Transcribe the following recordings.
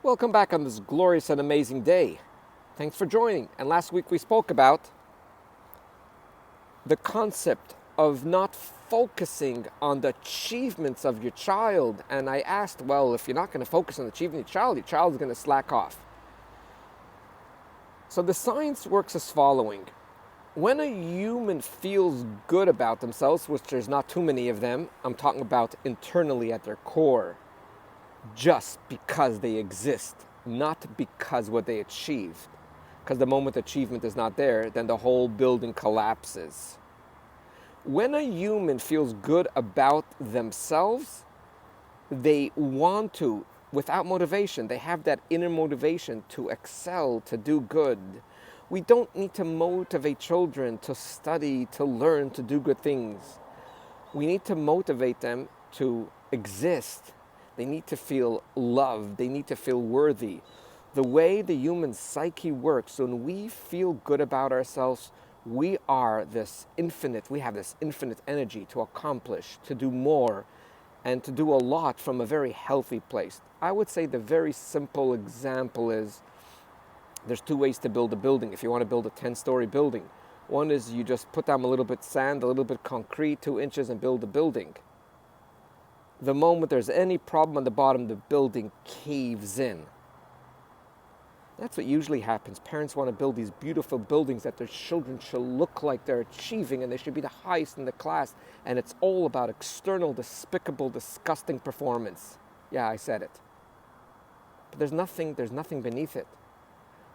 Welcome back on this glorious and amazing day. Thanks for joining. And last week we spoke about the concept of not focusing on the achievements of your child. And I asked, well, if you're not going to focus on the achievement of your child is going to slack off. So the science works as following. When a human feels good about themselves, which there's not too many of them, I'm talking about internally at their core, just because they exist, not because what they achieved. Because the moment achievement is not there, then the whole building collapses. When a human feels good about themselves, they want to, without motivation, they have that inner motivation to excel, to do good. We don't need to motivate children to study, to learn, to do good things. We need to motivate them to exist. They need to feel loved. They need to feel worthy. The way the human psyche works, when we feel good about ourselves, we have this infinite energy to accomplish, to do more, and to do a lot from a very healthy place. I would say the very simple example is, there's two ways to build a building. If you want to build a 10-story building, one is you just put down a little bit sand, a little bit concrete, 2 inches, and build a building. The moment there's any problem on the bottom, the building caves in. That's what usually happens. Parents want to build these beautiful buildings that their children should look like they're achieving, and they should be the highest in the class. And it's all about external, despicable, disgusting performance. Yeah, I said it. But there's nothing beneath it.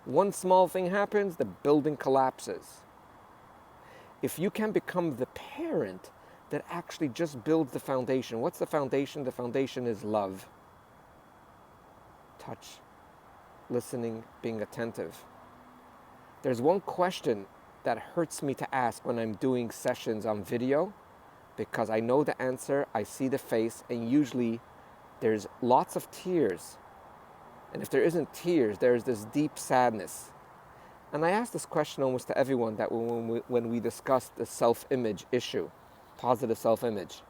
One small thing happens, the building collapses. If you can become the parent that actually just builds the foundation. What's the foundation? The foundation is love, touch, listening, being attentive. There's one question that hurts me to ask when I'm doing sessions on video, because I know the answer, I see the face, and usually there's lots of tears. And if there isn't tears, there's this deep sadness. And I ask this question almost to everyone that when we discuss the self-image issue, positive self-image.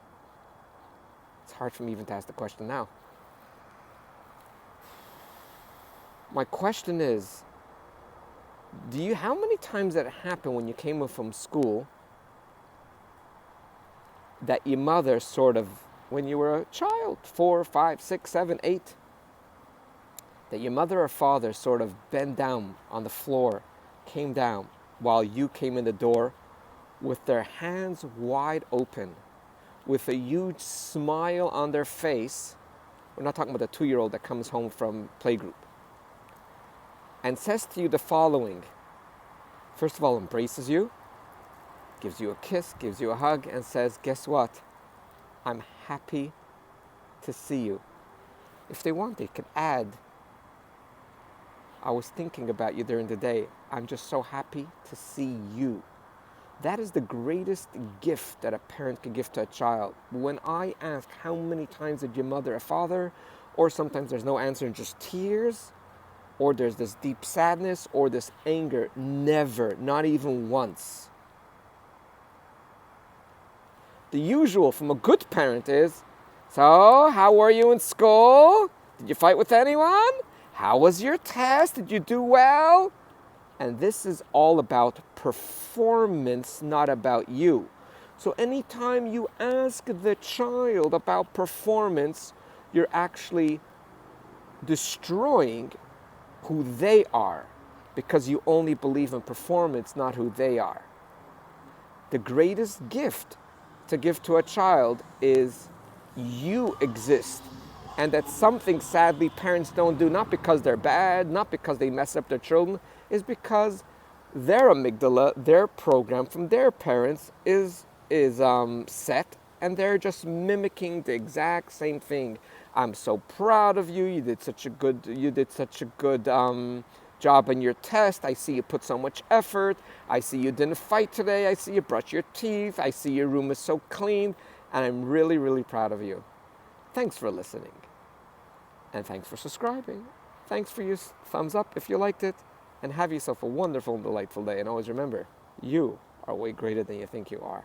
It's hard for me even to ask the question now. My question is, how many times did it happen when you came home from school that your mother sort of, when you were a child, 4, 5, 6, 7, 8, that your mother or father sort of bent down on the floor, came down while you came in the door with their hands wide open, with a huge smile on their face. We're not talking about the 2-year-old that comes home from playgroup, and says to you the following. First of all, embraces you, gives you a kiss, gives you a hug, and says, guess what? I'm happy to see you. If they want, they could add, I was thinking about you during the day. I'm just so happy to see you. That is the greatest gift that a parent can give to a child. When I ask how many times did your mother or father, or sometimes there's no answer and just tears, or there's this deep sadness, or this anger, never, not even once. The usual from a good parent is, so how were you in school? Did you fight with anyone? How was your test? Did you do well? And this is all about performance, not about you. So anytime you ask the child about performance, you're actually destroying who they are, because you only believe in performance, not who they are. The greatest gift to give to a child is you exist. And that's something, sadly, parents don't do, not because they're bad, not because they mess up their children, is because their amygdala, their program from their parents is set, and they're just mimicking the exact same thing. I'm so proud of you. You did such a good job on your test. I see you put so much effort. I see you didn't fight today. I see you brush your teeth. I see your room is so clean, and I'm really, really proud of you. Thanks for listening. And thanks for subscribing. Thanks for your thumbs up if you liked it. And have yourself a wonderful and delightful day. And always remember, you are way greater than you think you are.